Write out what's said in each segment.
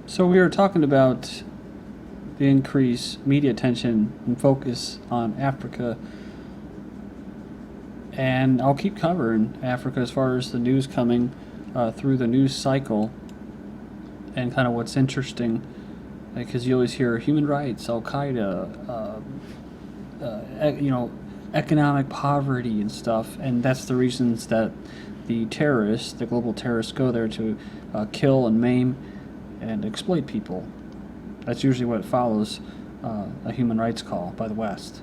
So we were talking about the increased media attention and focus on Africa, and I'll keep covering Africa as far as the news coming through the news cycle and kind of what's interesting, because you always hear human rights, Al Qaeda, economic poverty and stuff, and that's the reasons that the terrorists, the global terrorists, go there to kill and maim and exploit people. That's usually what follows a human rights call by the West.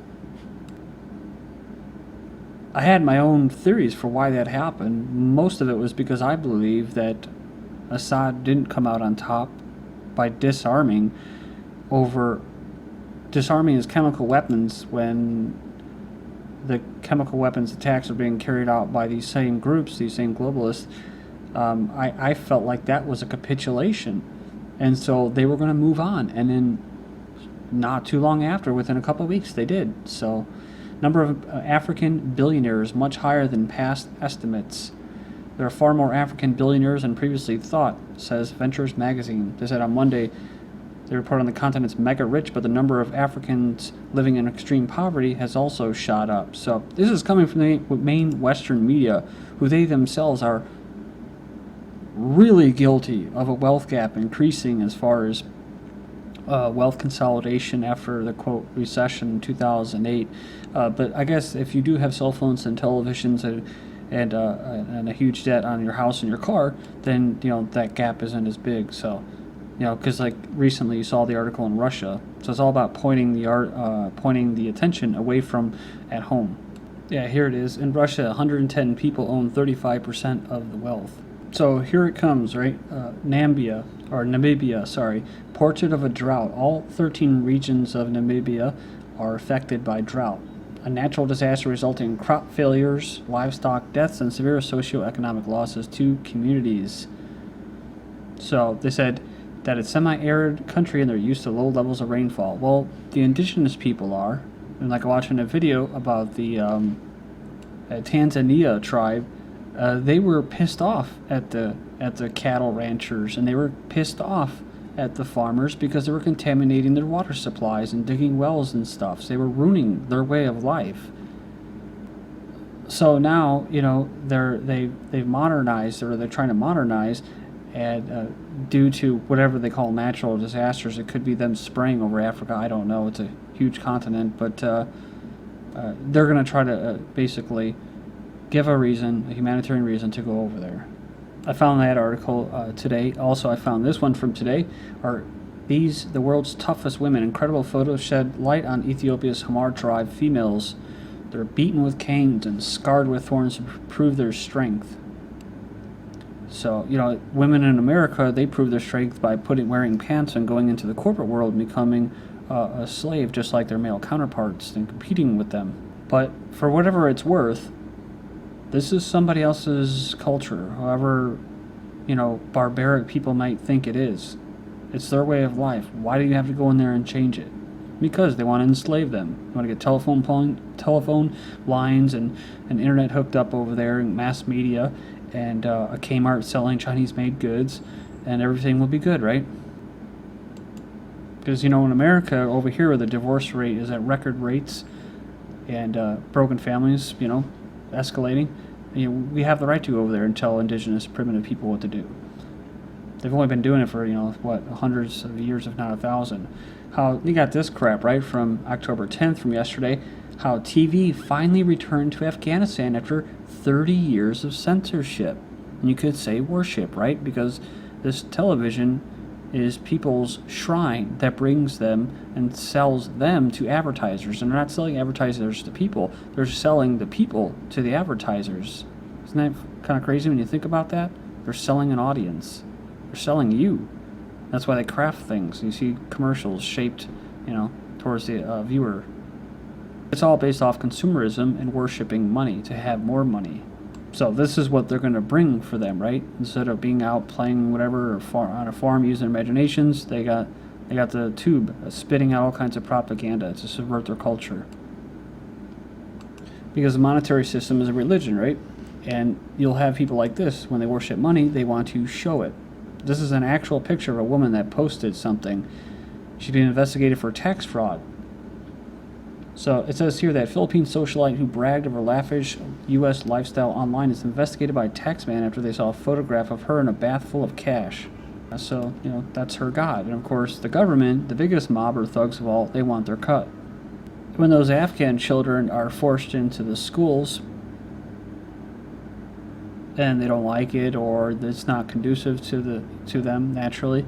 I had my own theories for why that happened. Most of it was because I believe that Assad didn't come out on top by disarming his chemical weapons when the chemical weapons attacks are being carried out by these same groups, these same globalists. I felt like that was a capitulation. And so they were going to move on. And then not too long after, within a couple of weeks, they did. So number of African billionaires much higher than past estimates. There are far more African billionaires than previously thought, says Ventures magazine. They said on Monday, they report on the continent's mega rich, but the number of Africans living in extreme poverty has also shot up. So this is coming from the main Western media, who they themselves are really guilty of a wealth gap increasing as far as wealth consolidation after the, quote, recession in 2008. But I guess if you do have cell phones and televisions and a huge debt on your house and your car, then that gap isn't as big. So because like recently you saw the article in Russia, so it's all about pointing the attention away from at home. Yeah, here it is. In Russia, 110 people own 35% of the wealth. So here it comes, right? Namibia, sorry. Portrait of a drought. All 13 regions of Namibia are affected by drought. A natural disaster resulting in crop failures, livestock deaths, and severe socioeconomic losses to communities. So they said that it's semi-arid country and they're used to low levels of rainfall. Well, the indigenous people are. And like watching a video about the Tanzania tribe, they were pissed off at the cattle ranchers, and they were pissed off at the farmers because they were contaminating their water supplies and digging wells and stuff. So they were ruining their way of life. So now they've modernized, or they're trying to modernize, and due to whatever they call natural disasters, it could be them spraying over Africa. I don't know. It's a huge continent, but they're going to try to basically give a humanitarian reason to go over there. I found that article today. Also, I found this one from today. Are these the world's toughest women? Incredible photos shed light on Ethiopia's Hamar tribe females. They're beaten with canes and scarred with thorns to prove their strength. So, women in America, they prove their strength by wearing pants and going into the corporate world and becoming a slave, just like their male counterparts, and competing with them. But for whatever it's worth, this is somebody else's culture, however, barbaric people might think it is. It's their way of life. Why do you have to go in there and change it? Because they want to enslave them. They want to get telephone lines and internet hooked up over there, and mass media, and a Kmart selling Chinese-made goods, and everything will be good, right? Because, in America, over here, the divorce rate is at record rates, and broken families, escalating. We have the right to go over there and tell indigenous primitive people what to do. They've only been doing it for, hundreds of years, if not 1,000. How you got this crap, right, from October 10th, from yesterday, how TV finally returned to Afghanistan after 30 years of censorship. And you could say worship, right? Because this television is people's shrine that brings them and sells them to advertisers. And they're not selling advertisers to people. They're selling the people to the advertisers. Isn't that kind of crazy when you think about that? They're selling an audience. They're selling you. That's why they craft things. You see commercials shaped, towards the viewer. It's all based off consumerism and worshiping money to have more money. So this is what they're going to bring for them, right? Instead of being out playing whatever or on a farm using their imaginations, they got the tube spitting out all kinds of propaganda to subvert their culture. Because the monetary system is a religion, right? And you'll have people like this, when they worship money, they want to show it. This is an actual picture of a woman that posted something. She's being investigated for tax fraud. So it says here that Philippine socialite who bragged of her lavish U.S. lifestyle online is investigated by a taxman after they saw a photograph of her in a bath full of cash. So, that's her god. And of course, the government, the biggest mob or thugs of all, they want their cut. When those Afghan children are forced into the schools and they don't like it, or it's not conducive to them naturally,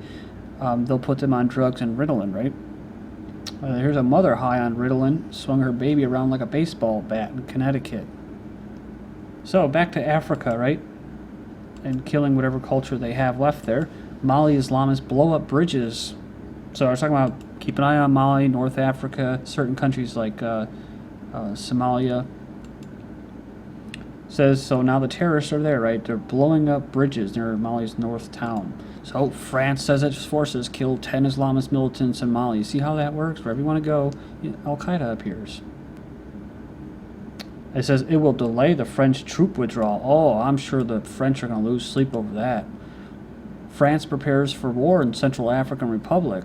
they'll put them on drugs and Ritalin, right? Here's a mother high on Ritalin, swung her baby around like a baseball bat in Connecticut. So, back to Africa, right? And killing whatever culture they have left there. Mali Islamists blow up bridges. So I was talking about keep an eye on Mali, North Africa, certain countries like Somalia. Says, so now the terrorists are there, right? They're blowing up bridges near Mali's north town. So France says its forces killed 10 Islamist militants in Mali. See how that works? Wherever you want to go, Al-Qaeda appears. It says it will delay the French troop withdrawal. Oh, I'm sure the French are going to lose sleep over that. France prepares for war in Central African Republic.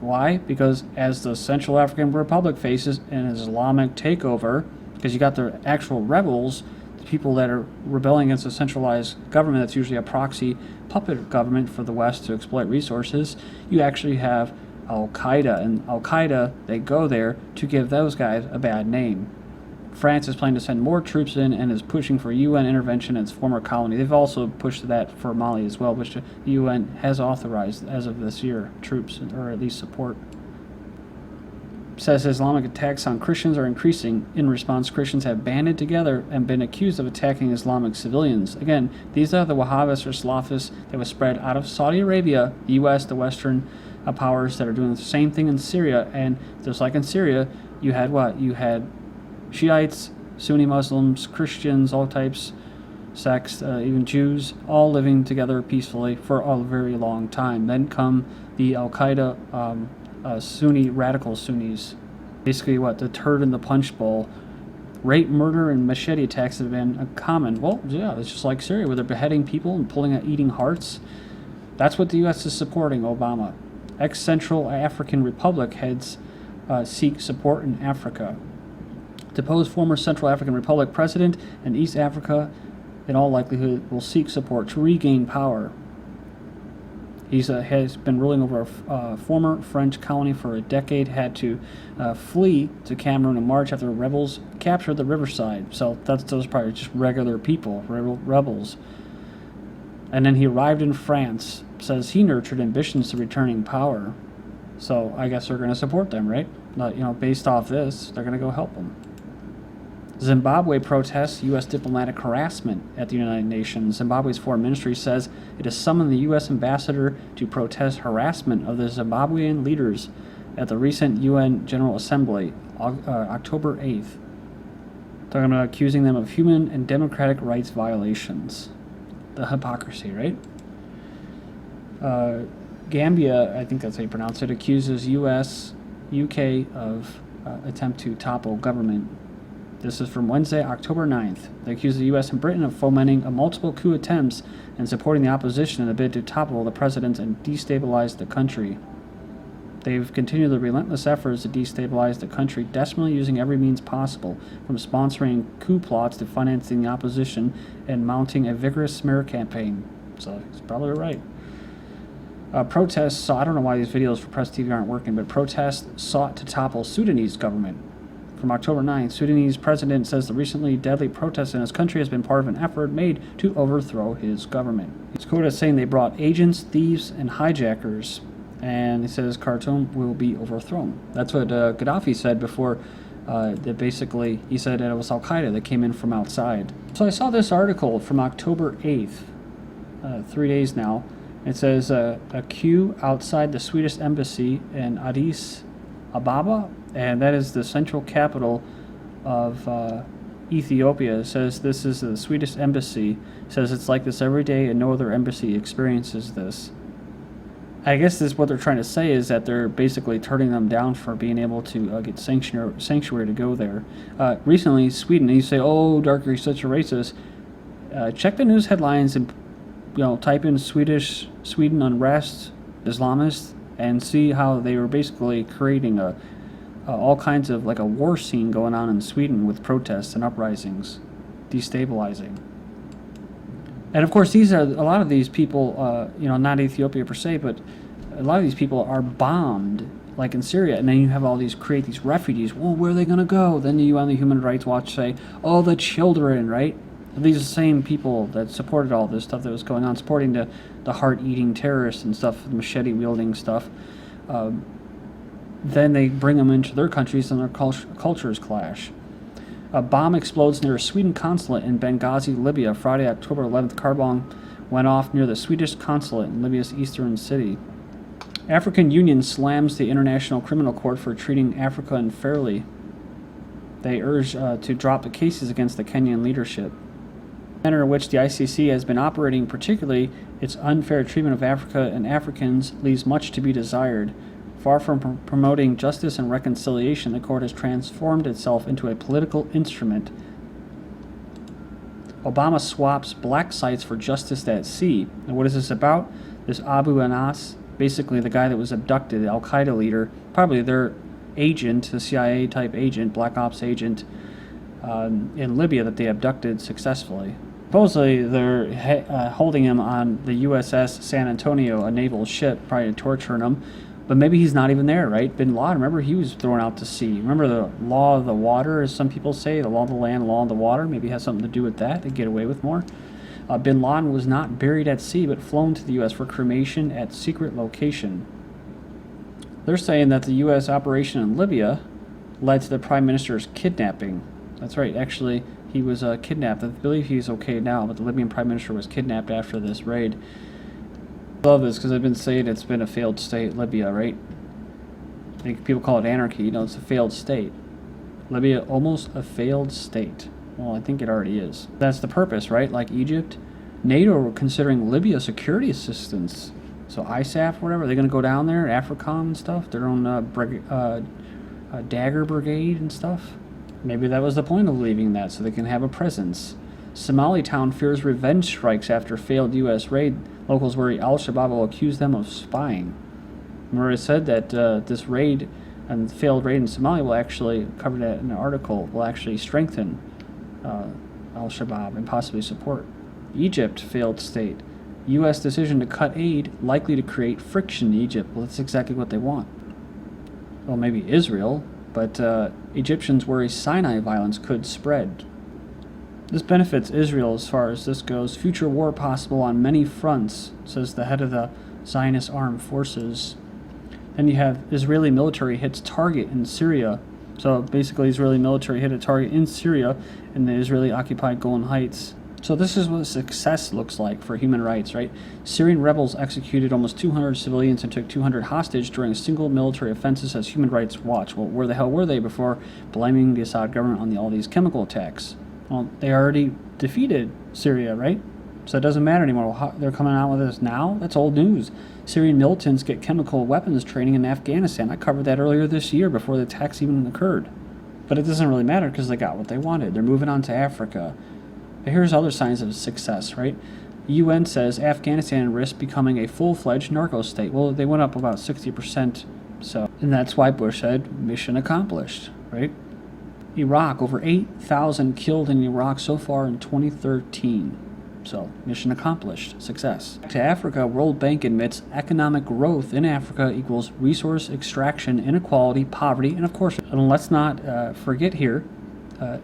Why? Because as the Central African Republic faces an Islamic takeover, because you got the actual rebels, the people that are rebelling against a centralized government that's usually a proxy puppet government for the West to exploit resources, you actually have Al-Qaeda. And Al-Qaeda, they go there to give those guys a bad name. France is planning to send more troops in and is pushing for UN intervention in its former colony. They've also pushed that for Mali as well, which the UN has authorized as of this year, troops, or at least support. Says Islamic attacks on Christians are increasing. In response, Christians have banded together and been accused of attacking Islamic civilians. Again, these are the Wahhabists or Salafists that was spread out of Saudi Arabia, the U.S., the Western powers that are doing the same thing in Syria. And just like in Syria, you had what? You had Shiites, Sunni Muslims, Christians, all types, sects, even Jews, all living together peacefully for a very long time. Then come the Al-Qaeda Sunni, radical Sunnis. Basically what? The turd in the punch bowl. Rape, murder, and machete attacks have been common. Well, yeah, it's just like Syria where they're beheading people and pulling out eating hearts. That's what the U.S. is supporting, Obama. Ex-Central African Republic heads seek support in Africa. Deposed former Central African Republic president and East Africa, in all likelihood, will seek support to regain power. He has been ruling over a former French colony for a decade, had to flee to Cameroon in March after rebels captured the riverside. So those are probably just regular people, rebels. And then he arrived in France, says he nurtured ambitions to returning power. So I guess they're going to support them, right? Based off this, they're going to go help them. Zimbabwe protests U.S. diplomatic harassment at the United Nations. Zimbabwe's foreign ministry says it has summoned the U.S. ambassador to protest harassment of the Zimbabwean leaders at the recent UN General Assembly, October 8th. Talking about accusing them of human and democratic rights violations. The hypocrisy, right? Gambia, I think that's how you pronounce it, accuses UK of attempt to topple government. This is from Wednesday, October 9th. They accuse the U.S. and Britain of fomenting multiple coup attempts and supporting the opposition in a bid to topple the president and destabilize the country. They've continued the relentless efforts to destabilize the country, desperately using every means possible, from sponsoring coup plots to financing the opposition and mounting a vigorous smear campaign. So he's probably right. Protests, so I don't know why these videos for Press TV aren't working, but protests sought to topple Sudanese government. From October 9th, Sudanese president says the recently deadly protest in his country has been part of an effort made to overthrow his government. He's quoted as saying they brought agents, thieves, and hijackers, and he says Khartoum will be overthrown. That's what Gaddafi said before. That basically, he said that it was Al-Qaeda that came in from outside. So I saw this article from October 8th, 3 days now. It says a queue outside the Swedish embassy in Addis Ababa, and that is the central capital of Ethiopia. It says this is the Swedish embassy. It says it's like this every day and no other embassy experiences this. I guess this what they're trying to say is that they're basically turning them down for being able to get sanctuary to go there. Recently, Sweden, you say, oh, Darker, you're such a racist. Check the news headlines and type in Sweden unrest, Islamists, and see how they were basically creating all kinds of like a war scene going on in Sweden with protests and uprisings, destabilizing. And of course, a lot of these people, not Ethiopia per se, but a lot of these people are bombed, like in Syria, and then you have create these refugees. Well, where are they going to go? Then you on the Human Rights Watch say, oh, the children, right? And these are the same people that supported all this stuff that was going on, supporting the heart-eating terrorists and stuff, the machete-wielding stuff. Then they bring them into their countries and their cultures clash. A bomb explodes near a Sweden consulate in Benghazi, Libya. Friday, October 11th, car bomb went off near the Swedish consulate in Libya's eastern city. African Union slams the International Criminal Court for treating Africa unfairly. They urge to drop the cases against the Kenyan leadership. The manner in which the ICC has been operating, particularly its unfair treatment of Africa and Africans, leaves much to be desired. Far from promoting justice and reconciliation, the court has transformed itself into a political instrument. Obama swaps black sites for justice at sea. And what is this about? This Abu Anas, basically the guy that was abducted, the Al-Qaeda leader, probably their agent, the CIA-type agent, Black Ops agent, in Libya that they abducted successfully. Supposedly, they're holding him on the USS San Antonio, a naval ship, probably torturing him. But maybe he's not even there, right? Bin Laden, remember, he was thrown out to sea. Remember the law of the water, as some people say, the law of the land, law of the water? Maybe it has something to do with that. They get away with more. Bin Laden was not buried at sea, but flown to the U.S. for cremation at secret location. They're saying that the U.S. operation in Libya led to the Prime Minister's kidnapping. That's right, actually, he was kidnapped. I believe he's okay now, but the Libyan Prime Minister was kidnapped after this raid. I love this because I've been saying it's been a failed state, Libya, right? I think people call it anarchy. It's a failed state. Libya, almost a failed state. Well, I think it already is. That's the purpose, right? Like Egypt. NATO were considering Libya security assistance. So ISAF, whatever, they're going to go down there, AFRICOM and stuff, their own Dagger Brigade and stuff. Maybe that was the point of leaving that, so they can have a presence. Somali town fears revenge strikes after failed U.S. raid. Locals worry Al-Shabaab will accuse them of spying. Remember, it said that this raid and failed raid in Somalia will actually, covered that in an article, will actually strengthen Al-Shabaab and possibly support. Egypt, failed state. U.S. decision to cut aid likely to create friction in Egypt. Well, that's exactly what they want. Well, maybe Israel, but Egyptians worry Sinai violence could spread. This benefits Israel as far as this goes. Future war possible on many fronts, says the head of the Zionist armed forces. Then you have Israeli military hits target in Syria. So basically Israeli military hit a target in Syria in the Israeli-occupied Golan Heights. So this is what success looks like for human rights, right? Syrian rebels executed almost 200 civilians and took 200 hostage during a single military offensive, says Human Rights Watch. Well, where the hell were they before blaming the Assad government on all these chemical attacks? Well, they already defeated Syria, right? So it doesn't matter anymore. Well, they're coming out with this now? That's old news. Syrian militants get chemical weapons training in Afghanistan. I covered that earlier this year before the attacks even occurred. But it doesn't really matter because they got what they wanted. They're moving on to Africa. But here's other signs of success, right? UN says Afghanistan risks becoming a full-fledged narco state. Well, they went up about 60%. And that's why Bush said, mission accomplished, right? Iraq, over 8,000 killed in Iraq so far in 2013. So, mission accomplished. Success. Back to Africa, World Bank admits economic growth in Africa equals resource extraction, inequality, poverty, and of course, and let's not forget here,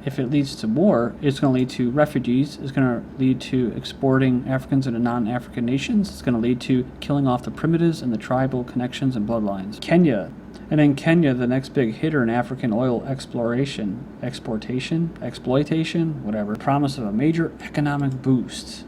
if it leads to war, it's going to lead to refugees, it's going to lead to exporting Africans into non-African nations, it's going to lead to killing off the primitives and the tribal connections and bloodlines. Kenya. And then Kenya, the next big hitter in African oil exploration, exploitation, whatever. Promise of a major economic boost.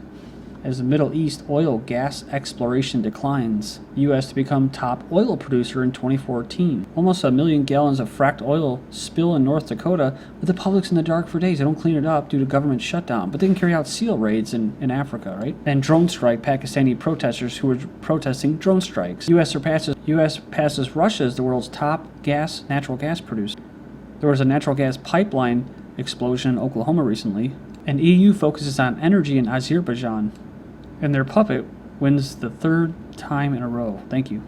As the Middle East oil gas exploration declines, U.S. to become top oil producer in 2014. Almost 1 million gallons of fracked oil spill in North Dakota, but the public's in the dark for days. They don't clean it up due to government shutdown, but they can carry out SEAL raids in Africa, right? And drone strike Pakistani protesters who were protesting drone strikes. U.S. passes Russia as the world's top natural gas producer. There was a natural gas pipeline explosion in Oklahoma recently, and EU focuses on energy in Azerbaijan. And their puppet wins the third time in a row. Thank you.